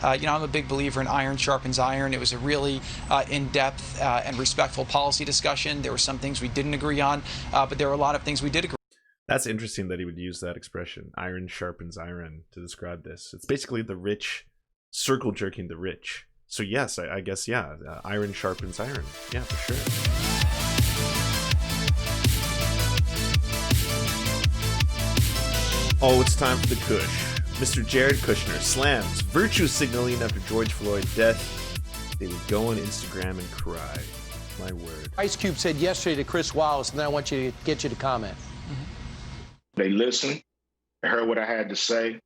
I'm a big believer in iron sharpens iron. It was a really in-depth and respectful policy discussion. There were some things we didn't agree on, but there were a lot of things we did agree. That's interesting that he would use that expression, iron sharpens iron, to describe this. It's basically the rich circle jerking the rich. So yes, I guess, yeah, iron sharpens iron. Yeah, for sure. Oh, it's time for the Kush. Mr. Jared Kushner slams virtue signaling after George Floyd's death. They would go on Instagram and cry. My word. Ice Cube said yesterday to Chris Wallace, and I want you to get you to comment. They listened, heard what I had to say,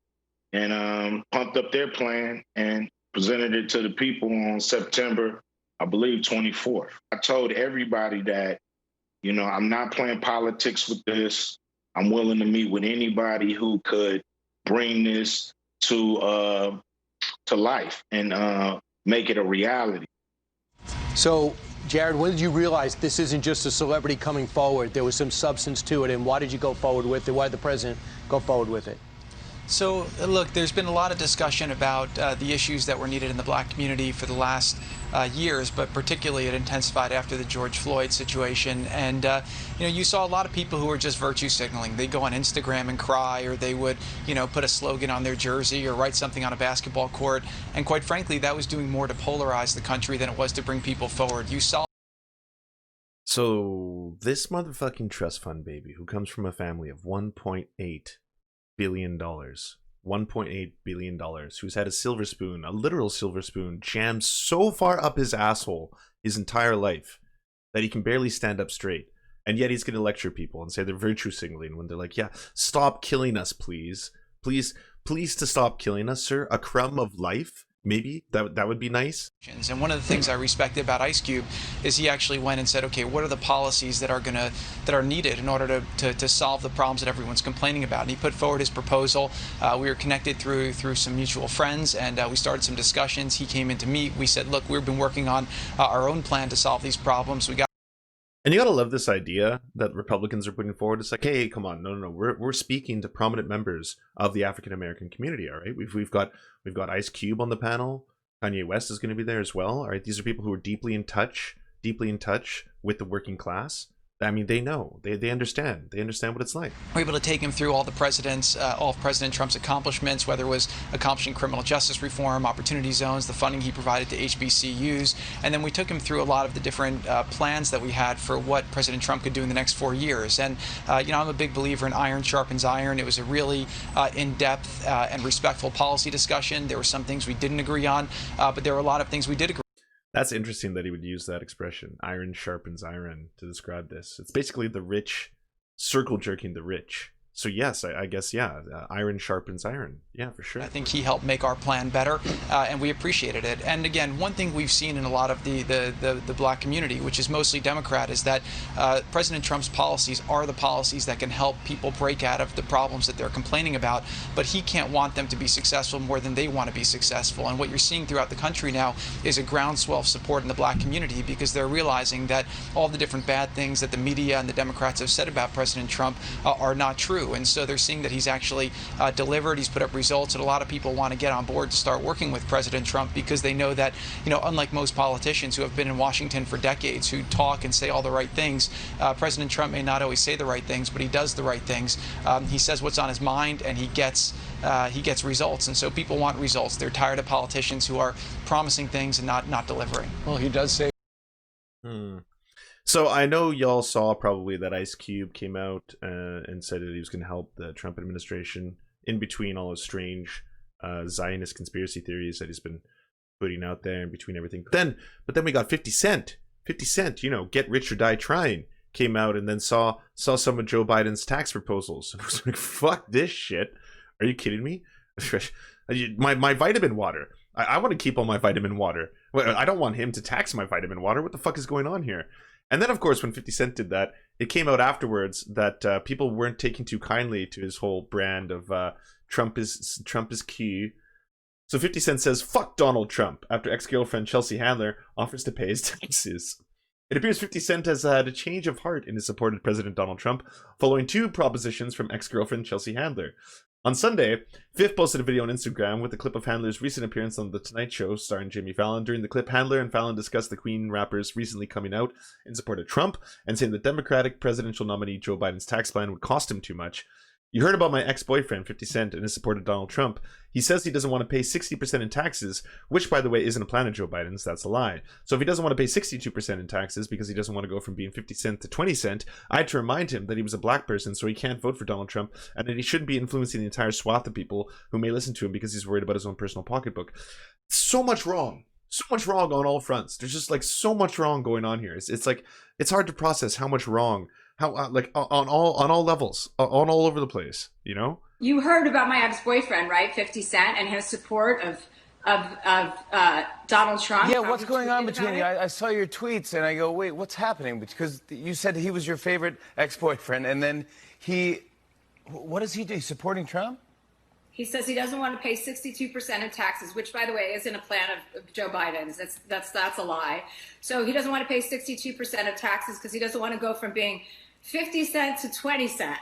and pumped up their plan and presented it to the people on September, I believe, 24th. I told everybody that, I'm not playing politics with this. I'm willing to meet with anybody who could bring this to life and make it a reality. So, Jared, when did you realize this isn't just a celebrity coming forward? There was some substance to it, and why did you go forward with it? Why did the president go forward with it? So, look, there's been a lot of discussion about the issues that were needed in the black community for the last years, but particularly it intensified after the George Floyd situation. And, you saw a lot of people who were just virtue signaling. They'd go on Instagram and cry, or they would, put a slogan on their jersey or write something on a basketball court. And quite frankly, that was doing more to polarize the country than it was to bring people forward. You saw. So this motherfucking trust fund baby, who comes from a family of $1.8 billion, $1.8 billion, who's had a silver spoon, a literal silver spoon, jammed so far up his asshole his entire life that he can barely stand up straight. And yet he's going to lecture people and say they're virtue signaling when they're like, yeah, stop killing us, please. Please to stop killing us, sir. A crumb of life. Maybe that would be nice. And one of the things I respected about Ice Cube is he actually went and said, okay, what are the policies that are needed in order to solve the problems that everyone's complaining about? And he put forward his proposal. We were connected through some mutual friends, and we started some discussions. He came in to meet. We said, look, we've been working on our own plan to solve these problems. And you gotta love this idea that Republicans are putting forward. It's like, hey, come on, no, we're speaking to prominent members of the African American community. All right, we've got Ice Cube on the panel. Kanye West is going to be there as well. All right, these are people who are deeply in touch with the working class. I mean, they know, they understand what it's like. We're able to take him through all of President Trump's accomplishments, whether it was accomplishing criminal justice reform, opportunity zones, the funding he provided to HBCUs, and then we took him through a lot of the different plans that we had for what President Trump could do in the next 4 years. And I'm a big believer in iron sharpens iron. It was a really in-depth and respectful policy discussion. There were some things we didn't agree on, but there were a lot of things we did agree. That's interesting that he would use that expression, iron sharpens iron, to describe this. It's basically the rich circle jerking the rich. So yes, I guess, yeah, iron sharpens iron. Yeah, for sure. I think he helped make our plan better, and we appreciated it. And again, one thing we've seen in a lot of the black community, which is mostly Democrat, is that President Trump's policies are the policies that can help people break out of the problems that they're complaining about, but he can't want them to be successful more than they want to be successful. And what you're seeing throughout the country now is a groundswell of support in the black community, because they're realizing that all the different bad things that the media and the Democrats have said about President Trump are not true. And so they're seeing that he's actually delivered. He's put up results, and a lot of people want to get on board to start working with President Trump, because they know that, unlike most politicians who have been in Washington for decades, who talk and say all the right things, President Trump may not always say the right things, but he does the right things. He says what's on his mind, and he gets results. And so people want results. They're tired of politicians who are promising things and not delivering. Well, he does say. So I know y'all saw probably that Ice Cube came out and said that he was going to help the Trump administration in between all his strange Zionist conspiracy theories that he's been putting out there, in between everything. But then we got 50 Cent. 50 Cent, get rich or die trying, came out and then saw some of Joe Biden's tax proposals. And I was like, fuck this shit. Are you kidding me? my vitamin water. I want to keep all my vitamin water. I don't want him to tax my vitamin water. What the fuck is going on here? And then, of course, when 50 Cent did that, it came out afterwards that people weren't taking too kindly to his whole brand of Trump is key. So 50 Cent says, fuck Donald Trump, after ex-girlfriend Chelsea Handler offers to pay his taxes. It appears 50 Cent has had a change of heart in his support of President Donald Trump, following 2 propositions from ex-girlfriend Chelsea Handler. On Sunday, Fifth posted a video on Instagram with a clip of Handler's recent appearance on The Tonight Show starring Jimmy Fallon. During the clip, Handler and Fallon discussed the Queen rapper's recently coming out in support of Trump and saying the Democratic presidential nominee Joe Biden's tax plan would cost him too much. You heard about my ex-boyfriend, 50 Cent, and his support of Donald Trump. He says he doesn't want to pay 60% in taxes, which, by the way, isn't a plan of Joe Biden's. That's a lie. So if he doesn't want to pay 62% in taxes because he doesn't want to go from being 50 Cent to 20 Cent, I had to remind him that he was a black person, so he can't vote for Donald Trump, and that he shouldn't be influencing the entire swath of people who may listen to him because he's worried about his own personal pocketbook. So much wrong. So much wrong on all fronts. There's just like so much wrong going on here. It's like, it's hard to process how much wrong, how like on all levels, on all over the place, you know? You heard about my ex-boyfriend, right? 50 Cent and his support of Donald Trump. Yeah, what's going on between you? I saw your tweets and I go, wait, what's happening? Because you said he was your favorite ex-boyfriend and then what does he do? He's supporting Trump? He says he doesn't want to pay 62% of taxes, which, by the way, isn't a plan of Joe Biden's. That's a lie. So he doesn't want to pay 62% of taxes because he doesn't want to go from being 50 cent to 20 cent.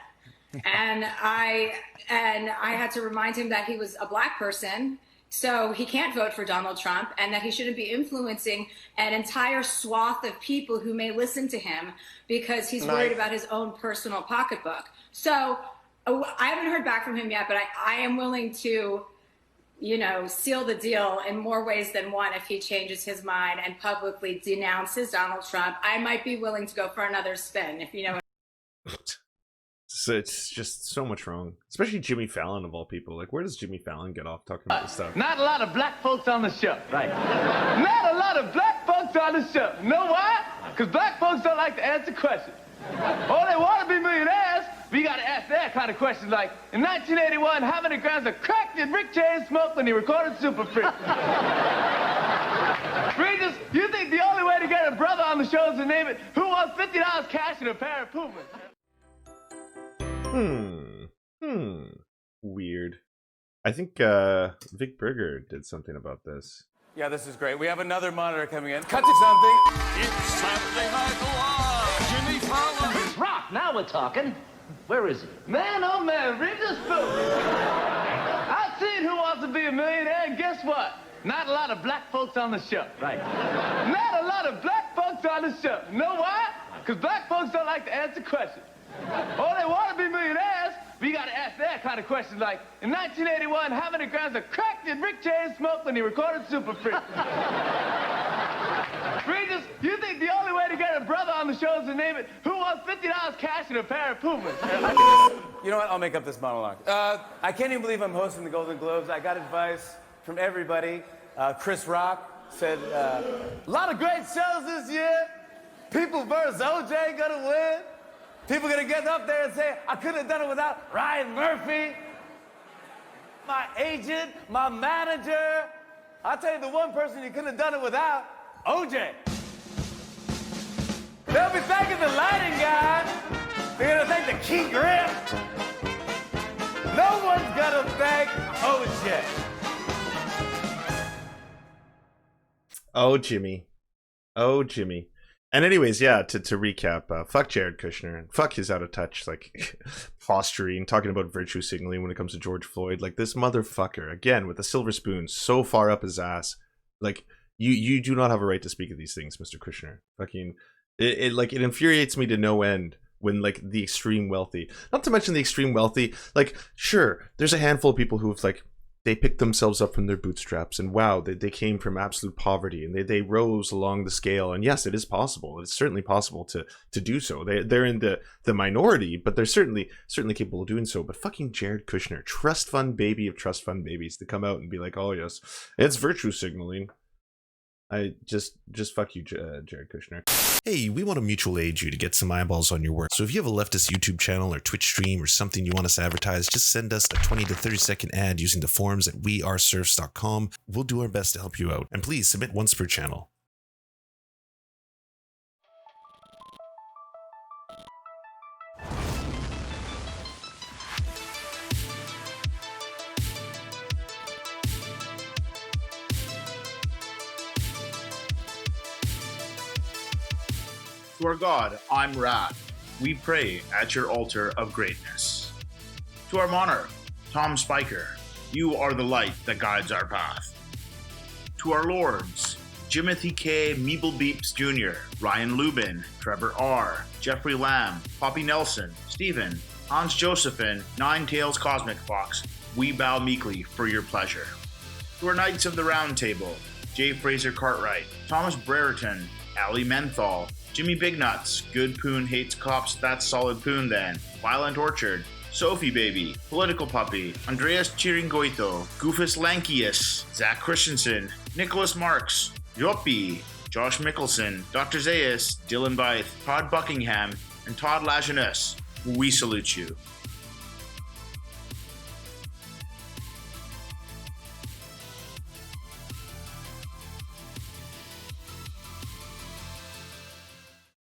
And I had to remind him that he was a black person, so he can't vote for Donald Trump, and that he shouldn't be influencing an entire swath of people who may listen to him because he's worried about his own personal pocketbook. So I haven't heard back from him yet, but I am willing to, seal the deal in more ways than one if he changes his mind and publicly denounces Donald Trump. I might be willing to go for another spin, if you know what. So it's just so much wrong, especially Jimmy Fallon of all people. Like, where does Jimmy Fallon get off talking about this stuff? Not a lot of black folks on the show. Right. Not a lot of black folks on the show. You know why? Because black folks don't like to answer questions. Oh, they want to be millionaires, but you got to ask that kind of questions like, in 1981, how many grams of crack did Rick James smoke when he recorded Super Freak? Regis, you think the only way to get a brother on the show is to name it Who Wants $50 Cash and a Pair of Pumas? Weird. I think Vic Berger did something about this. Yeah, this is great. We have another monitor coming in. Cut to something. It's Saturday Night Live. Jimmy Fallon. Rock, now we're talking. Where is he? Man, oh man, Regis I've seen Who Wants to Be a Millionaire, and guess what? Not a lot of black folks on the show. Right. Not a lot of black folks on the show. You know why? Because black folks don't like to answer questions. Oh, they want to be millionaires, but you got to ask that kind of questions like, in 1981, how many grams of crack did Rick James smoke when he recorded Super Freak? Regis, you think the only way to get a brother on the show is to name it Who Wants $50 Cash and a Pair of Pumas? You know what? I'll make up this monologue. I can't even believe I'm hosting the Golden Globes. I got advice from everybody. Chris Rock said, a lot of great shows this year. People versus OJ gonna win. People gonna get up there and say, I couldn't have done it without Ryan Murphy, my agent, my manager. I'll tell you the one person you couldn't have done it without, OJ. They'll be thanking the lighting guy. They're gonna thank the key grip. No one's gonna thank OJ. Oh, Jimmy. Oh, Jimmy. And anyways, yeah, to recap, fuck Jared Kushner and fuck his out of touch, like, posturing, talking about virtue signaling when it comes to George Floyd. Like, this motherfucker, again, with a silver spoon so far up his ass. Like, you do not have a right to speak of these things, Mr. Kushner. Fucking, it infuriates me to no end when, like, the extreme wealthy, not to mention the extreme wealthy, like, sure, there's a handful of people who've, like, they picked themselves up from their bootstraps, and wow, they came from absolute poverty, and they rose along the scale. And yes, it is possible. It's certainly possible to do so. They're in the minority, but they're certainly capable of doing so. But fucking Jared Kushner, trust fund baby of trust fund babies, to come out and be like, oh yes, it's virtue signaling. I just fuck you, Jared Kushner. Hey, we want to mutual aid you to get some eyeballs on your work. So if you have a leftist YouTube channel or Twitch stream or something you want us to advertise, just send us a 20 to 30 second ad using the forums at weareserfs.com. We'll do our best to help you out. And please submit once per channel. To our God, I'm Ra. We pray at your altar of greatness. To our monarch, Tom Spiker, you are the light that guides our path. To our lords, Jimothy K. Meeble Beeps Jr., Ryan Lubin, Trevor R., Jeffrey Lamb, Poppy Nelson, Stephen, Hans Josephine, Nine Tails Cosmic Fox, we bow meekly for your pleasure. To our Knights of the Round Table, J. Fraser Cartwright, Thomas Brereton, Ali Menthol, Jimmy Bignuts, Good Poon Hates Cops, That's Solid Poon Then, Violent Orchard, Sophie Baby, Political Puppy, Andreas Chiringoito, Goofus Lankius, Zach Christensen, Nicholas Marks, Yoppie, Josh Mickelson, Dr. Zayas, Dylan Byth, Todd Buckingham, and Todd Lajeunesse. We salute you.